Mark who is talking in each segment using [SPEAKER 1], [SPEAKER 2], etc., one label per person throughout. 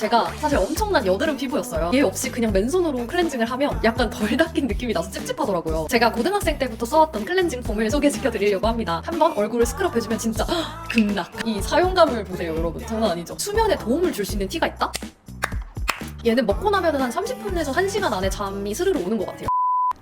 [SPEAKER 1] 제가 사실 엄청난 여드름 피부였어요. 얘 없이 그냥 맨손으로 클렌징을 하면 약간 덜 닦인 느낌이 나서 찝찝하더라고요. 제가 고등학생 때부터 써왔던 클렌징 폼을 소개시켜드리려고 합니다. 한번 얼굴을 스크럽 해주면 진짜 극락! 이 사용감을 보세요 여러분. 장난 아니죠? 수면에 도움을 줄 수 있는 티가 있다? 얘는 먹고 나면 한 30분에서 1시간 안에 잠이 스르르 오는 것 같아요.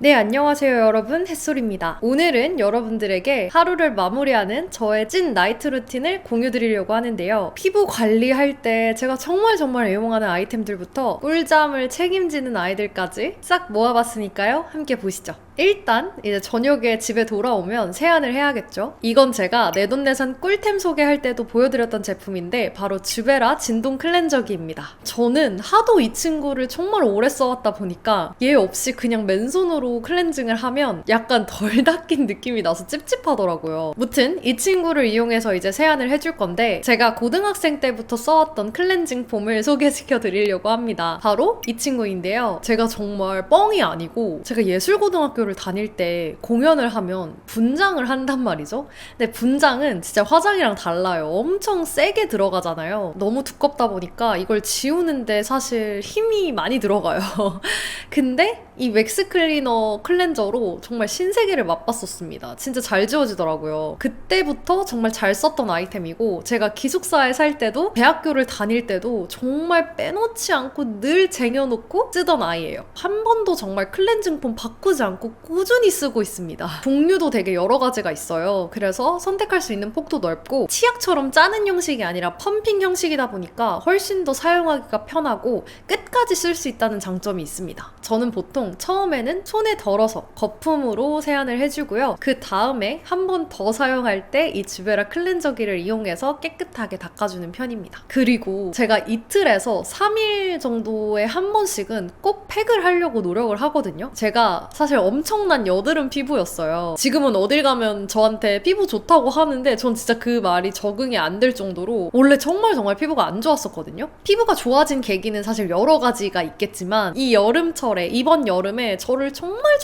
[SPEAKER 1] 네, 안녕하세요 여러분, 햇솔입니다. 오늘은 여러분들에게 하루를 마무리하는 저의 찐 나이트 루틴을 공유드리려고 하는데요. 피부 관리할 때 제가 정말 애용하는 아이템들부터 꿀잠을 책임지는 아이들까지 싹 모아봤으니까요. 함께 보시죠. 일단 이제 저녁에 집에 돌아오면 세안을 해야겠죠. 이건 제가 내돈내산 꿀템 소개할 때도 보여드렸던 제품인데 바로 주베라 진동 클렌저기입니다. 저는 하도 이 친구를 정말 오래 써왔다 보니까 얘 없이 그냥 맨손으로 클렌징을 하면 약간 덜 닦인 느낌이 나서 찝찝하더라고요. 무튼 이 친구를 이용해서 이제 세안을 해줄 건데 제가 고등학생 때부터 써왔던 클렌징 폼을 소개시켜 드리려고 합니다. 바로 이 친구인데요. 제가 정말 뻥이 아니고 제가 예술고등학교를 다닐 때 공연을 하면 분장을 한단 말이죠. 근데 분장은 진짜 화장이랑 달라요. 엄청 세게 들어가잖아요. 너무 두껍다 보니까 이걸 지우는데 사실 힘이 많이 들어가요. 근데 이 웩스 클리너 클렌저로 정말 신세계를 맛봤었습니다. 진짜 잘 지워지더라고요. 그때부터 정말 잘 썼던 아이템이고 제가 기숙사에 살 때도 대학교를 다닐 때도 정말 빼놓지 않고 늘 쟁여놓고 쓰던 아이예요. 한 번도 정말 클렌징 폼 바꾸지 않고 꾸준히 쓰고 있습니다. 종류도 되게 여러 가지가 있어요. 그래서 선택할 수 있는 폭도 넓고 치약처럼 짜는 형식이 아니라 펌핑 형식이다 보니까 훨씬 더 사용하기가 편하고 끝까지 쓸 수 있다는 장점이 있습니다. 저는 보통 처음에는 손에 덜어서 거품으로 세안을 해주고요. 그 다음에 한 번 더 사용할 때 이 주베라 클렌저기를 이용해서 깨끗하게 닦아주는 편입니다. 그리고 제가 이틀에서 3일 정도에 한 번씩은 꼭 팩을 하려고 노력을 하거든요. 제가 사실 엄청난 여드름 피부였어요. 지금은 어딜 가면 저한테 피부 좋다고 하는데 전 진짜 그 말이 적응이 안 될 정도로 원래 정말 피부가 안 좋았었거든요. 피부가 좋아진 계기는 사실 여러 가지가 있겠지만 이 여름철에 이번 여름에 저를 정말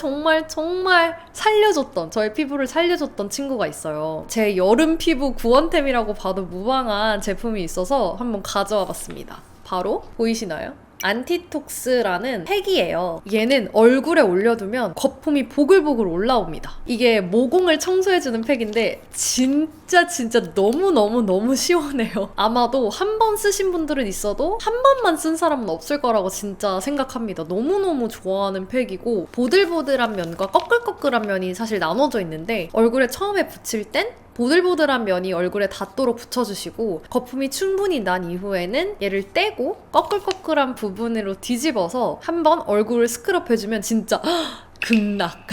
[SPEAKER 1] 살려줬던, 저의 피부를 살려줬던 친구가 있어요. 제 여름 피부 구원템이라고 봐도 무방한 제품이 있어서 한번 가져와 봤습니다. 바로 보이시나요? 안티톡스라는 팩이에요. 얘는 얼굴에 올려두면 거품이 보글보글 올라옵니다. 이게 모공을 청소해주는 팩인데 진짜 너무 시원해요. 아마도 한 번 쓰신 분들은 있어도 한 번만 쓴 사람은 없을 거라고 진짜 생각합니다. 너무너무 좋아하는 팩이고 보들보들한 면과 꺼끌꺼끌한 면이 사실 나눠져 있는데 얼굴에 처음에 붙일 땐 보들보들한 면이 얼굴에 닿도록 붙여주시고 거품이 충분히 난 이후에는 얘를 떼고 꺼끌꺼끌한 부분으로 뒤집어서 한번 얼굴을 스크럽 해주면 진짜 극락!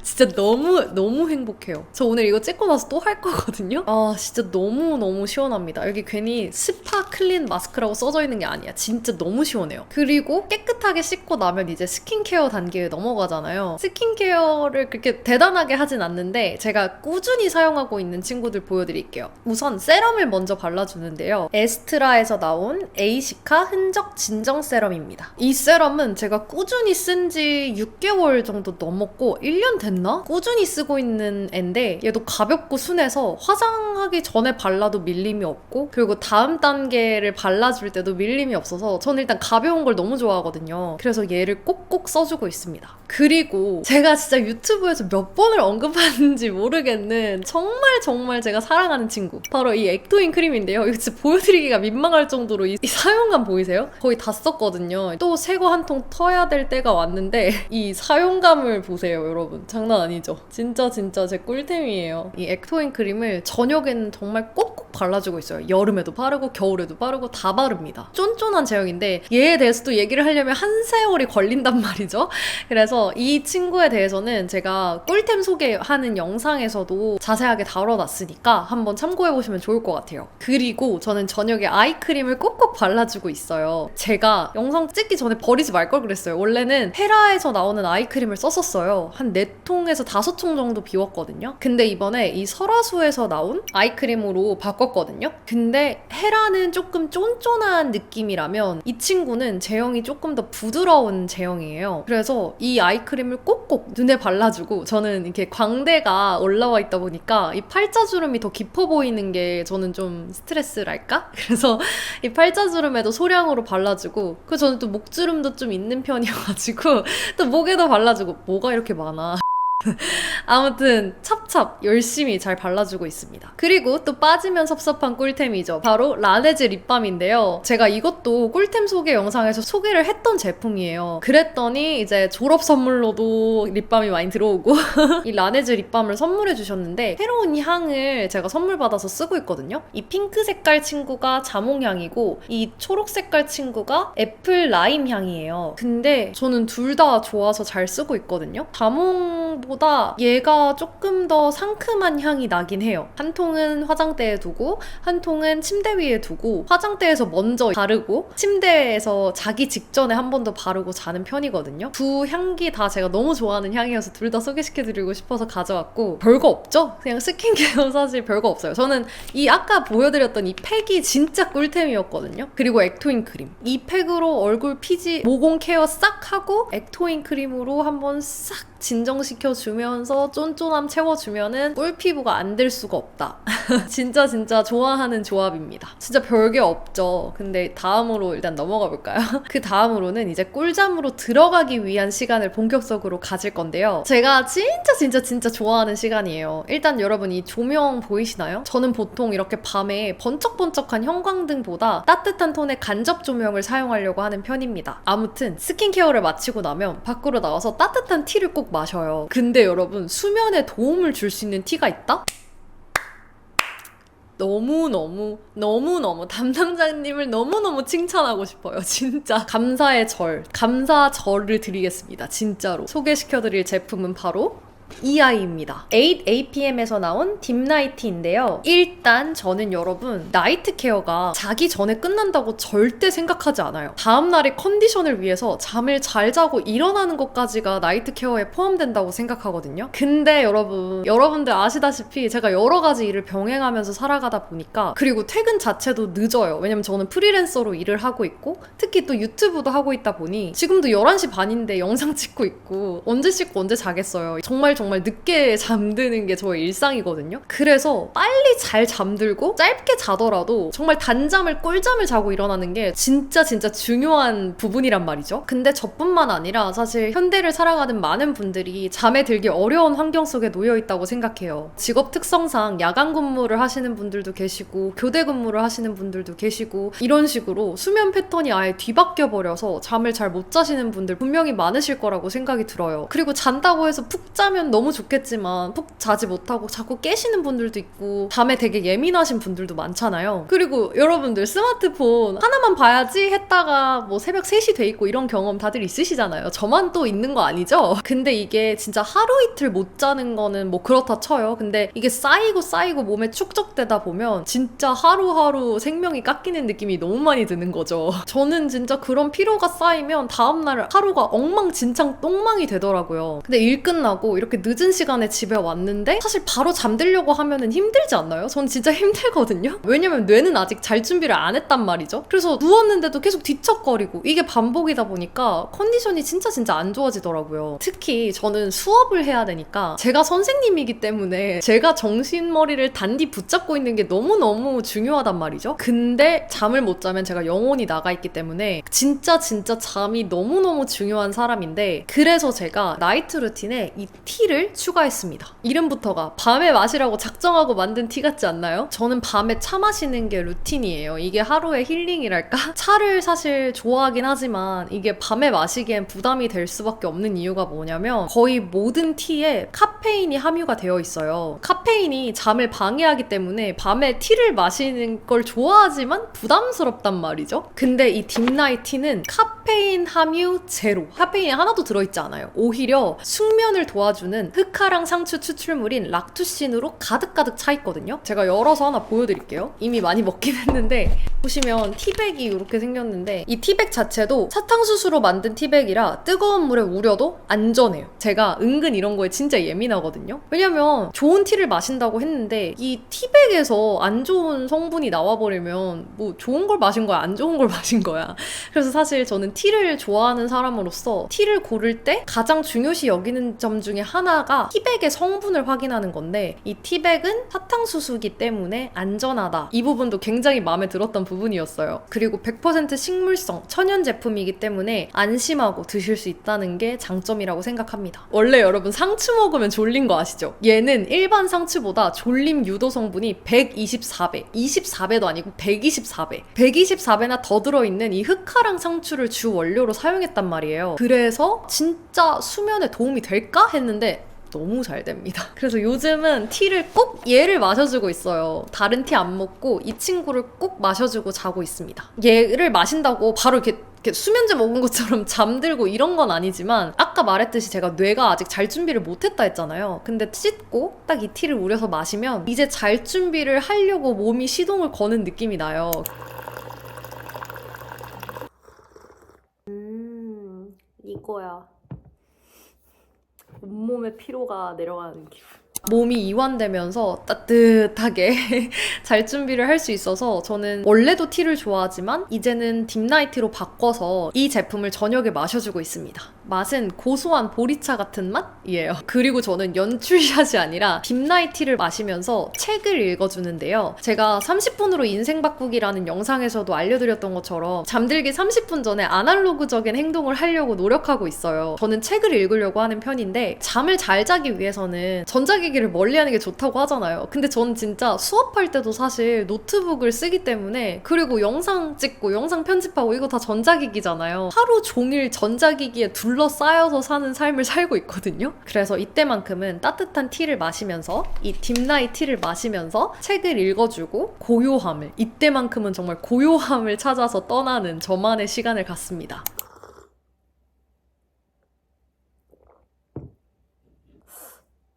[SPEAKER 1] 진짜 너무 행복해요. 저 오늘 이거 찍고 나서 또 할 거거든요? 아 진짜 너무 시원합니다. 여기 괜히 스파 클린 마스크라고 써져 있는 게 아니야. 진짜 너무 시원해요. 그리고 깨끗하게 씻고 나면 이제 스킨케어 단계에 넘어가잖아요. 스킨케어를 그렇게 대단하게 하진 않는데 제가 꾸준히 사용하고 있는 친구들 보여드릴게요. 우선 세럼을 먼저 발라주는데요. 에스트라에서 나온 에이시카 흔적 진정 세럼입니다. 이 세럼은 제가 꾸준히 쓴 지 6개월 정도 넘었고 1년 됐나? 꾸준히 쓰고 있는 앤데 얘도 가볍고 순해서 화장하기 전에 발라도 밀림이 없고 그리고 다음 단계를 발라줄 때도 밀림이 없어서 저는 일단 가벼운 걸 너무 좋아하거든요. 그래서 얘를 꼭꼭 써주고 있습니다. 그리고 제가 진짜 유튜브에서 몇 번을 언급하는지 모르겠는 정말 제가 사랑하는 친구 바로 이 액토인 크림인데요. 이거 진짜 보여드리기가 민망할 정도로 이 사용감 보이세요? 거의 다 썼거든요. 또 새 거 한 통 터야 될 때가 왔는데 이 사용감을 보세요 여러분. 장난 아니죠? 진짜 제 꿀템이에요. 이 액토인 크림을 저녁에는 정말 꼭꼭 발라주고 있어요. 여름에도 바르고 겨울에도 바르고 다 바릅니다. 쫀쫀한 제형인데 얘에 대해서도 얘기를 하려면 한 세월이 걸린단 말이죠. 그래서 이 친구에 대해서는 제가 꿀템 소개하는 영상에서도 자세하게 다뤄놨으니까 한번 참고해보시면 좋을 것 같아요. 그리고 저는 저녁에 아이크림을 꼭꼭 발라주고 있어요. 제가 영상 찍기 전에 버리지 말 걸 그랬어요. 원래는 헤라에서 나오는 아이크림을 썼었어요. 한 한 4통에서 5통 정도 비웠거든요. 근데 이번에 이 설화수에서 나온 아이크림으로 바꿨거든요. 근데 헤라는 조금 쫀쫀한 느낌이라면 이 친구는 제형이 조금 더 부드러운 제형이에요. 그래서 이 아이크림을 꼭꼭 눈에 발라주고, 저는 이렇게 광대가 올라와 있다 보니까 이 팔자주름이 더 깊어 보이는 게 저는 좀 스트레스랄까? 그래서 이 팔자주름에도 소량으로 발라주고, 그리고 저는 또 목주름도 좀 있는 편이어가지고 또 목에도 발라주고, 뭐가 이렇게 많아. 아무튼 찹찹 열심히 잘 발라주고 있습니다. 그리고 또 빠지면 섭섭한 꿀템이죠. 바로 라네즈 립밤인데요. 제가 이것도 꿀템 소개 영상에서 소개를 했던 제품이에요. 그랬더니 이제 졸업 선물로도 립밤이 많이 들어오고 이 라네즈 립밤을 선물해 주셨는데, 새로운 향을 제가 선물 받아서 쓰고 있거든요. 이 핑크 색깔 친구가 자몽 향이고, 이 초록 색깔 친구가 애플 라임 향이에요. 근데 저는 둘 다 좋아서 잘 쓰고 있거든요. 자몽보다 얘가 조금 더 상큼한 향이 나긴 해요. 한 통은 화장대에 두고 한 통은 침대 위에 두고, 화장대에서 먼저 바르고 침대에서 자기 직전에 한 번 더 바르고 자는 편이거든요. 두 향기 다 제가 너무 좋아하는 향이어서 둘 다 소개시켜드리고 싶어서 가져왔고, 별거 없죠? 그냥 스킨케어 사실 별거 없어요. 저는 이 아까 보여드렸던 이 팩이 진짜 꿀템이었거든요. 그리고 액토인 크림, 이 팩으로 얼굴 피지 모공 케어 싹 하고 액토인 크림으로 한번 싹 진정시켜주면서 쫀쫀함 채워주면은 꿀피부가 안 될 수가 없다. 진짜 좋아하는 조합입니다. 진짜 별게 없죠. 근데 다음으로 일단 넘어가 볼까요? 그 다음으로는 이제 꿀잠으로 들어가기 위한 시간을 본격적으로 가질 건데요. 제가 진짜 좋아하는 시간이에요. 일단 여러분, 이 조명 보이시나요? 저는 보통 이렇게 밤에 번쩍번쩍한 형광등보다 따뜻한 톤의 간접 조명을 사용하려고 하는 편입니다. 아무튼 스킨케어를 마치고 나면 밖으로 나와서 따뜻한 티를 꼭 마셔요. 근데 여러분, 수면에 도움을 줄 수 있는 티가 있다? 너무너무 담당자님을 너무너무 칭찬하고 싶어요. 진짜 감사의 감사절을 드리겠습니다. 진짜로. 소개시켜드릴 제품은 바로 이 아이입니다. 8APM에서 나온 딥나이트인데요. 일단 저는 여러분, 나이트 케어가 자기 전에 끝난다고 절대 생각하지 않아요. 다음날의 컨디션을 위해서 잠을 잘 자고 일어나는 것까지가 나이트 케어에 포함된다고 생각하거든요. 근데 여러분들 아시다시피 제가 여러 가지 일을 병행하면서 살아가다 보니까, 그리고 퇴근 자체도 늦어요. 왜냐면 저는 프리랜서로 일을 하고 있고, 특히 또 유튜브도 하고 있다 보니 지금도 11시 반인데 영상 찍고 있고, 언제 씻고 언제 자겠어요. 정말 늦게 잠드는 게 저의 일상이거든요. 그래서 빨리 잘 잠들고 짧게 자더라도 정말 단잠을 꿀잠을 자고 일어나는 게 진짜 중요한 부분이란 말이죠. 근데 저뿐만 아니라 사실 현대를 살아가는 많은 분들이 잠에 들기 어려운 환경 속에 놓여 있다고 생각해요. 직업 특성상 야간 근무를 하시는 분들도 계시고, 교대 근무를 하시는 분들도 계시고, 이런 식으로 수면 패턴이 아예 뒤바뀌어 버려서 잠을 잘 못 자시는 분들 분명히 많으실 거라고 생각이 들어요. 그리고 잔다고 해서 푹 자면 너무 좋겠지만 푹 자지 못하고 자꾸 깨시는 분들도 있고, 밤에 되게 예민하신 분들도 많잖아요. 그리고 여러분들 스마트폰 하나만 봐야지 했다가 뭐 새벽 3시 돼 있고 이런 경험 다들 있으시잖아요. 저만 또 있는 거 아니죠? 근데 이게 진짜 하루 이틀 못 자는 거는 뭐 그렇다 쳐요. 근데 이게 쌓이고 몸에 축적되다 보면 진짜 하루하루 생명이 깎이는 느낌이 너무 많이 드는 거죠. 저는 진짜 그런 피로가 쌓이면 다음날 하루가 엉망진창 똥망이 되더라고요. 근데 일 끝나고 이렇게 늦은 시간에 집에 왔는데 사실 바로 잠들려고 하면은 힘들지 않나요? 전 진짜 힘들거든요. 왜냐면 뇌는 아직 잘 준비를 안 했단 말이죠. 그래서 누웠는데도 계속 뒤척거리고, 이게 반복이다 보니까 컨디션이 진짜 안 좋아지더라고요. 특히 저는 수업을 해야 되니까, 제가 선생님이기 때문에 제가 정신머리를 단디 붙잡고 있는 게 너무너무 중요하단 말이죠. 근데 잠을 못 자면 제가 영혼이 나가 있기 때문에 진짜 잠이 너무너무 중요한 사람인데, 그래서 제가 나이트 루틴에 이 티를 추가했습니다. 이름부터가 밤에 마시라고 작정하고 만든 티 같지 않나요? 저는 밤에 차 마시는 게 루틴이에요. 이게 하루의 힐링이랄까? 차를 사실 좋아하긴 하지만 이게 밤에 마시기엔 부담이 될 수밖에 없는 이유가 뭐냐면, 거의 모든 티에 카페인이 함유가 되어 있어요. 카페인이 잠을 방해하기 때문에 밤에 티를 마시는 걸 좋아하지만 부담스럽단 말이죠. 근데 이 딥나이트 티는 카페인 카페인 함유 제로. 카페인이 하나도 들어있지 않아요. 오히려 숙면을 도와주는 흑화랑 상추 추출물인 락투신으로 가득가득 차 있거든요. 제가 열어서 하나 보여드릴게요. 이미 많이 먹긴 했는데 보시면 티백이 이렇게 생겼는데 이 티백 자체도 사탕수수로 만든 티백이라 뜨거운 물에 우려도 안전해요. 제가 은근 이런 거에 진짜 예민하거든요. 왜냐면 좋은 티를 마신다고 했는데 이 티백에서 안 좋은 성분이 나와버리면 뭐 좋은 걸 마신 거야, 안 좋은 걸 마신 거야. 그래서 사실 저는 티를 좋아하는 사람으로서 티를 고를 때 가장 중요시 여기는 점 중에 하나가 티백의 성분을 확인하는 건데 이 티백은 사탕수수기 때문에 안전하다. 이 부분도 굉장히 마음에 들었던 부분이었어요. 그리고 100% 식물성 천연 제품이기 때문에 안심하고 드실 수 있다는 게 장점이라고 생각합니다. 원래 여러분 상추 먹으면 졸린 거 아시죠? 얘는 일반 상추보다 졸림 유도 성분이 124배, 24배도 아니고 124배, 124배나 더 들어있는 이 흑화랑 상추를 주 원료로 사용했단 말이에요. 그래서 진짜 수면에 도움이 될까 했는데 너무 잘 됩니다. 그래서 요즘은 티를 꼭 얘를 마셔주고 있어요. 다른 티 안 먹고 이 친구를 꼭 마셔주고 자고 있습니다. 얘를 마신다고 바로 이렇게 수면제 먹은 것처럼 잠들고 이런 건 아니지만 아까 말했듯이 제가 뇌가 아직 잘 준비를 못했다 했잖아요. 근데 씻고 딱 이 티를 우려서 마시면 이제 잘 준비를 하려고 몸이 시동을 거는 느낌이 나요. 이거야. 온몸의 피로가 내려가는 기분. 몸이 이완되면서 따뜻하게 잘 준비를 할 수 있어서 저는 원래도 티를 좋아하지만 이제는 딥나이티로 바꿔서 이 제품을 저녁에 마셔주고 있습니다. 맛은 고소한 보리차 같은 맛이에요. 그리고 저는 연출샷이 아니라 딥나이티를 마시면서 책을 읽어주는데요. 제가 30분으로 인생 바꾸기라는 영상에서도 알려드렸던 것처럼 잠들기 30분 전에 아날로그적인 행동을 하려고 노력하고 있어요. 저는 책을 읽으려고 하는 편인데 잠을 잘 자기 위해서는 전자기기를 멀리하는 게 좋다고 하잖아요. 근데 저는 진짜 수업할 때도 사실 노트북을 쓰기 때문에, 그리고 영상 찍고 영상 편집하고 이거 다 전자기기잖아요. 하루 종일 전자기기에 둘러싸여서 사는 삶을 살고 있거든요. 그래서 이때만큼은 따뜻한 티를 마시면서, 이 딥나이 티를 마시면서 책을 읽어주고 고요함을, 이때만큼은 정말 고요함을 찾아서 떠나는 저만의 시간을 갖습니다.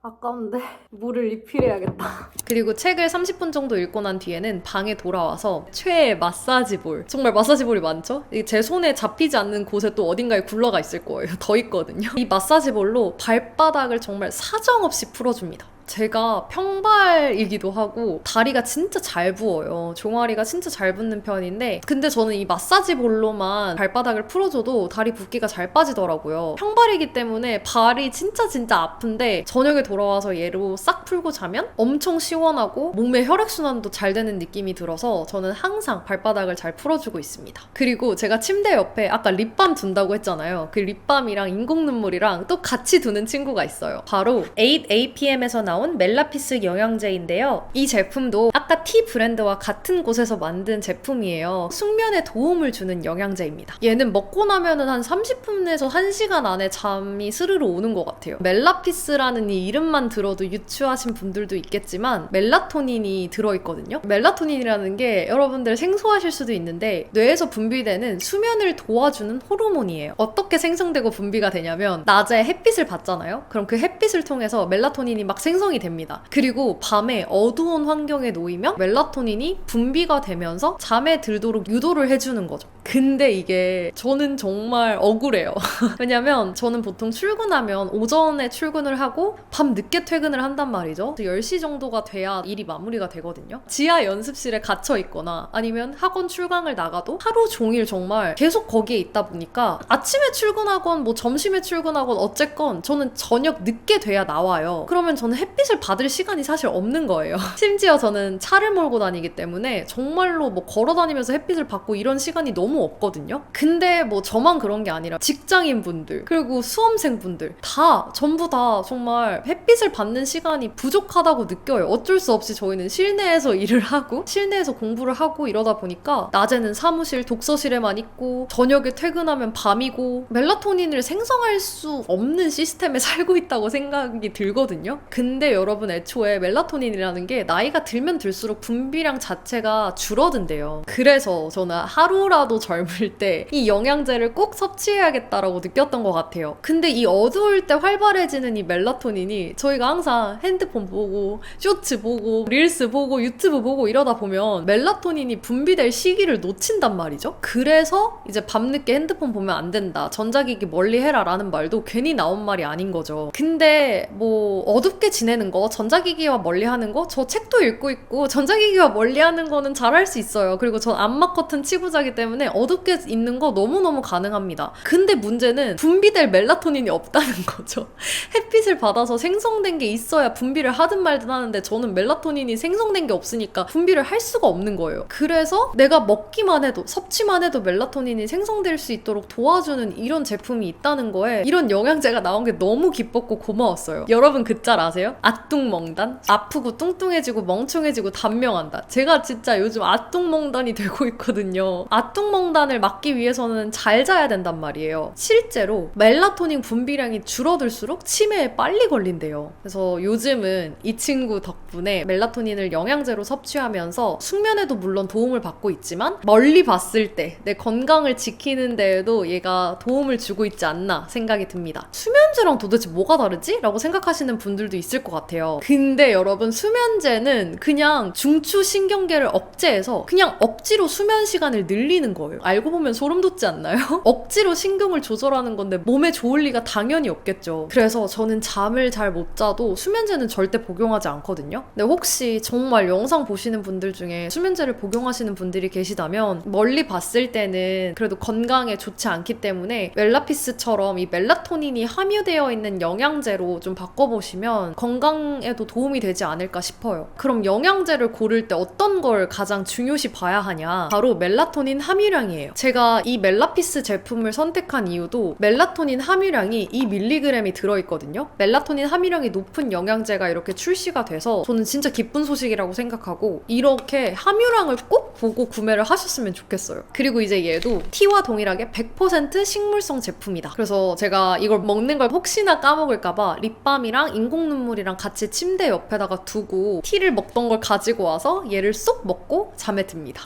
[SPEAKER 1] 아까운데 물을 리필해야겠다. 그리고 책을 30분 정도 읽고 난 뒤에는 방에 돌아와서 최애 마사지볼, 정말 마사지볼이 많죠? 제 손에 잡히지 않는 곳에 또 어딘가에 굴러가 있을 거예요. 더 있거든요. 이 마사지볼로 발바닥을 정말 사정없이 풀어줍니다. 제가 평발이기도 하고 다리가 진짜 잘 부어요. 종아리가 진짜 잘 붓는 편인데, 근데 저는 이 마사지 볼로만 발바닥을 풀어줘도 다리 붓기가 잘 빠지더라고요. 평발이기 때문에 발이 진짜 아픈데 저녁에 돌아와서 얘로 싹 풀고 자면 엄청 시원하고 몸의 혈액순환도 잘 되는 느낌이 들어서 저는 항상 발바닥을 잘 풀어주고 있습니다. 그리고 제가 침대 옆에 아까 립밤 둔다고 했잖아요. 그 립밤이랑 인공 눈물이랑 또 같이 두는 친구가 있어요. 바로 8APM에서 나온 멜라피스 영양제인데요. 이 제품도 아까 티 브랜드와 같은 곳에서 만든 제품이에요. 숙면에 도움을 주는 영양제입니다. 얘는 먹고 나면은 한 30분에서 1시간 안에 잠이 스르르 오는 것 같아요. 멜라피스라는 이 이름만 들어도 유추하신 분들도 있겠지만 멜라토닌이 들어있거든요. 멜라토닌이라는 게 여러분들 생소하실 수도 있는데 뇌에서 분비되는 수면을 도와주는 호르몬이에요. 어떻게 생성되고 분비가 되냐면 낮에 햇빛을 받잖아요. 그럼 그 햇빛을 통해서 멜라토닌이 막 생성이 됩니다. 그리고 밤에 어두운 환경에 놓이면 멜라토닌이 분비가 되면서 잠에 들도록 유도를 해주는 거죠. 근데 이게 저는 정말 억울해요. 왜냐면 저는 보통 출근하면 오전에 출근을 하고 밤 늦게 퇴근을 한단 말이죠. 10시 정도가 돼야 일이 마무리가 되거든요. 지하 연습실에 갇혀 있거나 아니면 학원 출강을 나가도 하루 종일 정말 계속 거기에 있다 보니까 아침에 출근하건 뭐 점심에 출근하건 어쨌건 저는 저녁 늦게 돼야 나와요. 그러면 저는 햇빛을 받을 시간이 사실 없는 거예요. 심지어 저는 차를 몰고 다니기 때문에 정말로 뭐 걸어 다니면서 햇빛을 받고 이런 시간이 너무 없거든요. 근데 뭐 저만 그런 게 아니라 직장인분들 그리고 수험생분들 다 전부 다 정말 햇빛을 받는 시간이 부족하다고 느껴요. 어쩔 수 없이 저희는 실내에서 일을 하고 실내에서 공부를 하고 이러다 보니까 낮에는 사무실 독서실에만 있고 저녁에 퇴근하면 밤이고 멜라토닌을 생성할 수 없는 시스템에 살고 있다고 생각이 들거든요. 근데 근데 여러분 애초에 멜라토닌이라는 게 나이가 들면 들수록 분비량 자체가 줄어든대요. 그래서 저는 하루라도 젊을 때 이 영양제를 꼭 섭취해야겠다라고 느꼈던 것 같아요. 근데 이 어두울 때 활발해지는 이 멜라토닌이 저희가 항상 핸드폰 보고 쇼츠 보고 릴스 보고 유튜브 보고 이러다 보면 멜라토닌이 분비될 시기를 놓친단 말이죠. 그래서 이제 밤늦게 핸드폰 보면 안 된다, 전자기기 멀리 해라 라는 말도 괜히 나온 말이 아닌 거죠. 근데 뭐 어둡게 지내는 거, 전자기기와 멀리 하는 거, 저 책도 읽고 있고 전자기기와 멀리 하는 거는 잘할 수 있어요. 그리고 전 암막 커튼 치고 자기 때문에 어둡게 있는 거 너무너무 가능합니다. 근데 문제는 분비될 멜라토닌이 없다는 거죠. 햇빛을 받아서 생성된 게 있어야 분비를 하든 말든 하는데 저는 멜라토닌이 생성된 게 없으니까 분비를 할 수가 없는 거예요. 그래서 내가 먹기만 해도, 섭취만 해도 멜라토닌이 생성될 수 있도록 도와주는 이런 제품이 있다는 거에 이런 영양제가 나온 게 너무 기뻤고 고마웠어요. 여러분 그 짤 아세요? 아뚱멍단? 아프고 뚱뚱해지고 멍청해지고 단명한다. 제가 진짜 요즘 아뚱멍단이 되고 있거든요. 아뚱멍단을 막기 위해서는 잘 자야 된단 말이에요. 실제로 멜라토닌 분비량이 줄어들수록 치매에 빨리 걸린대요. 그래서 요즘은 이 친구 덕분에 멜라토닌을 영양제로 섭취하면서 숙면에도 물론 도움을 받고 있지만 멀리 봤을 때 내 건강을 지키는 데에도 얘가 도움을 주고 있지 않나 생각이 듭니다. 수면제랑 도대체 뭐가 다르지? 라고 생각하시는 분들도 있을 것 같아요. 근데 여러분, 수면제는 그냥 중추신경계를 억제해서 그냥 억지로 수면 시간을 늘리는 거예요. 알고 보면 소름 돋지 않나요? 억지로 신경을 조절하는 건데 몸에 좋을 리가 당연히 없겠죠. 그래서 저는 잠을 잘 못 자도 수면제는 절대 복용하지 않거든요. 근데 혹시 정말 영상 보시는 분들 중에 수면제를 복용하시는 분들이 계시다면 멀리 봤을 때는 그래도 건강에 좋지 않기 때문에 멜라피스처럼 이 멜라토닌이 함유되어 있는 영양제로 좀 바꿔보시면 건강에도 도움이 되지 않을까 싶어요. 그럼 영양제를 고를 때 어떤 걸 가장 중요시 봐야 하냐? 바로 멜라토닌 함유량이에요. 제가 이 멜라피스 제품을 선택한 이유도 멜라토닌 함유량이 2mg이 들어있거든요. 멜라토닌 함유량이 높은 영양제가 이렇게 출시가 돼서 저는 진짜 기쁜 소식이라고 생각하고 이렇게 함유량을 꼭 보고 구매를 하셨으면 좋겠어요. 그리고 이제 얘도 티와 동일하게 100% 식물성 제품이다. 그래서 제가 이걸 먹는 걸 혹시나 까먹을까봐 립밤이랑 인공 눈물이랑 같이 침대 옆에다가 두고 티를 먹던 걸 가지고 와서 얘를 쏙 먹고 잠에 듭니다.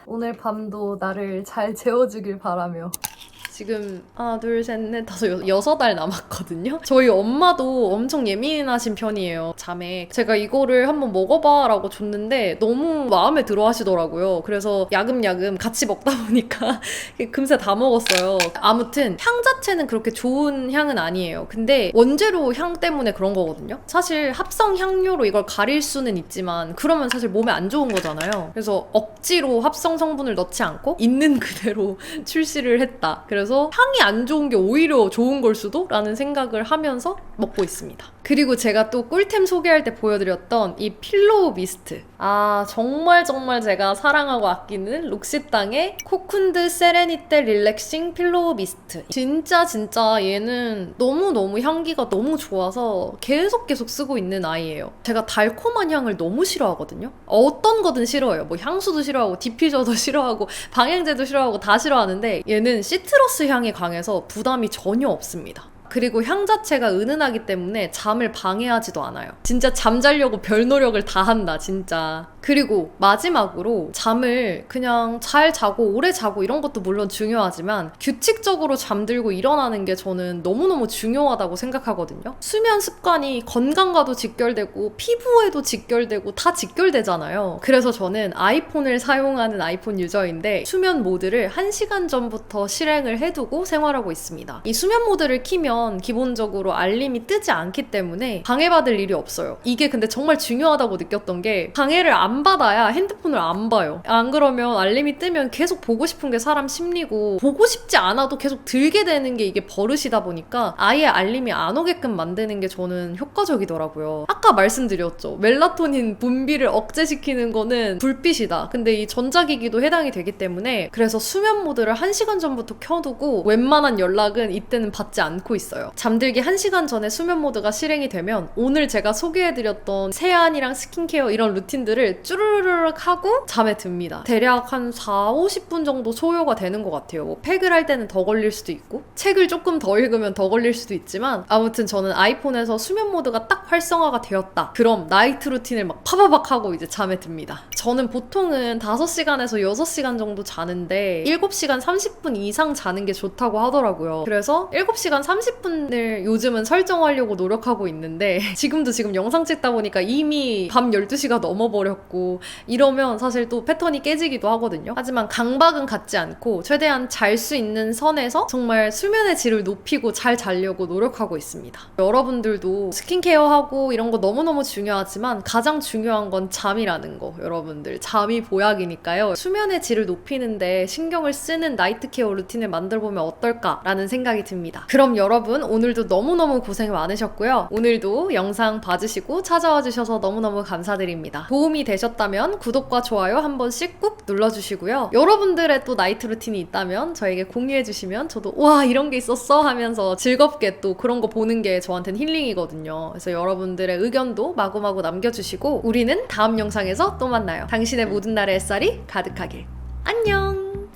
[SPEAKER 1] 오늘 밤도 나를 잘 재워주길 바라며 지금 하나 둘 셋 넷 다섯 여섯 알 남았거든요. 저희 엄마도 엄청 예민하신 편이에요, 잠에. 제가 이거를 한번 먹어봐 라고 줬는데 너무 마음에 들어 하시더라고요. 그래서 야금야금 같이 먹다 보니까 금세 다 먹었어요. 아무튼 향 자체는 그렇게 좋은 향은 아니에요. 근데 원재료 향 때문에 그런 거거든요. 사실 합성 향료로 이걸 가릴 수는 있지만 그러면 사실 몸에 안 좋은 거잖아요. 그래서 억지로 합성 성분을 넣지 않고 있는 그대로 출시를 했다. 그래서 향이 안 좋은 게 오히려 좋은 걸 수도? 라는 생각을 하면서 먹고 있습니다. 그리고 제가 또 꿀템 소개할 때 보여드렸던 이 필로우 미스트. 정말 제가 사랑하고 아끼는 록시땅의 코쿤드 세레니테 릴렉싱 필로우 미스트. 진짜 얘는 너무너무 향기가 너무 좋아서 계속 쓰고 있는 아이예요. 제가 달콤한 향을 너무 싫어하거든요. 어떤 거든 싫어해요. 뭐 향수도 싫어하고 디퓨저도 싫어하고 방향제도 싫어하고 다 싫어하는데 얘는 시트러스 향이 강해서 부담이 전혀 없습니다. 그리고 향 자체가 은은하기 때문에 잠을 방해하지도 않아요. 진짜 잠자려고 별 노력을 다 한다, 진짜. 그리고 마지막으로 잠을 그냥 잘 자고 오래 자고 이런 것도 물론 중요하지만 규칙적으로 잠들고 일어나는 게 저는 너무너무 중요하다고 생각하거든요. 수면 습관이 건강과도 직결되고 피부에도 직결되고 다 직결되잖아요. 그래서 저는 아이폰을 사용하는 아이폰 유저인데 수면 모드를 1시간 전부터 실행을 해두고 생활하고 있습니다. 이 수면 모드를 키면 기본적으로 알림이 뜨지 않기 때문에 방해받을 일이 없어요. 이게 근데 정말 중요하다고 느꼈던 게 방해를 안 받아야 핸드폰을 안 봐요. 안 그러면 알림이 뜨면 계속 보고 싶은 게 사람 심리고 보고 싶지 않아도 계속 들게 되는 게 이게 버릇이다 보니까 아예 알림이 안 오게끔 만드는 게 저는 효과적이더라고요. 아까 말씀드렸죠. 멜라토닌 분비를 억제시키는 거는 불빛이다. 근데 이 전자기기도 해당이 되기 때문에 그래서 수면 모드를 1시간 전부터 켜두고 웬만한 연락은 이때는 받지 않고 있어요. 있어요. 잠들기 1시간 전에 수면 모드가 실행이 되면 오늘 제가 소개해드렸던 세안이랑 스킨케어 이런 루틴들을 쭈르르륵 하고 잠에 듭니다. 대략 한 40-50분 정도 소요가 되는 것 같아요. 뭐 팩을 할 때는 더 걸릴 수도 있고 책을 조금 더 읽으면 더 걸릴 수도 있지만 아무튼 저는 아이폰에서 수면 모드가 딱 활성화가 되었다. 그럼 나이트 루틴을 막 파바박 하고 이제 잠에 듭니다. 저는 보통은 5시간에서 6시간 정도 자는데 7시간 30분 이상 자는 게 좋다고 하더라고요. 그래서 7시간 30분을 요즘은 설정하려고 노력하고 있는데 지금도 지금 영상 찍다 보니까 이미 밤 12시가 넘어버렸고 이러면 사실 또 패턴이 깨지기도 하거든요. 하지만 강박은 갖지 않고 최대한 잘 수 있는 선에서 정말 수면의 질을 높이고 잘 자려고 노력하고 있습니다. 여러분들도 스킨케어하고 이런 거 너무너무 중요하지만 가장 중요한 건 잠이라는 거. 여러분들 잠이 보약이니까요. 수면의 질을 높이는데 신경을 쓰는 나이트 케어 루틴을 만들어보면 어떨까라는 생각이 듭니다. 그럼 여러분 오늘도 너무너무 고생 많으셨고요. 오늘도 영상 봐주시고 찾아와 주셔서 너무너무 감사드립니다. 도움이 되셨다면 구독과 좋아요 한 번씩 꾹 눌러주시고요. 여러분들의 또 나이트 루틴이 있다면 저에게 공유해주시면 저도 와 이런 게 있었어 하면서 즐겁게 또 그런 거 보는 게 저한테는 힐링이거든요. 그래서 여러분들의 의견도 마구마구 남겨주시고 우리는 다음 영상에서 또 만나요. 당신의 모든 날의 햇살이 가득하길. 안녕!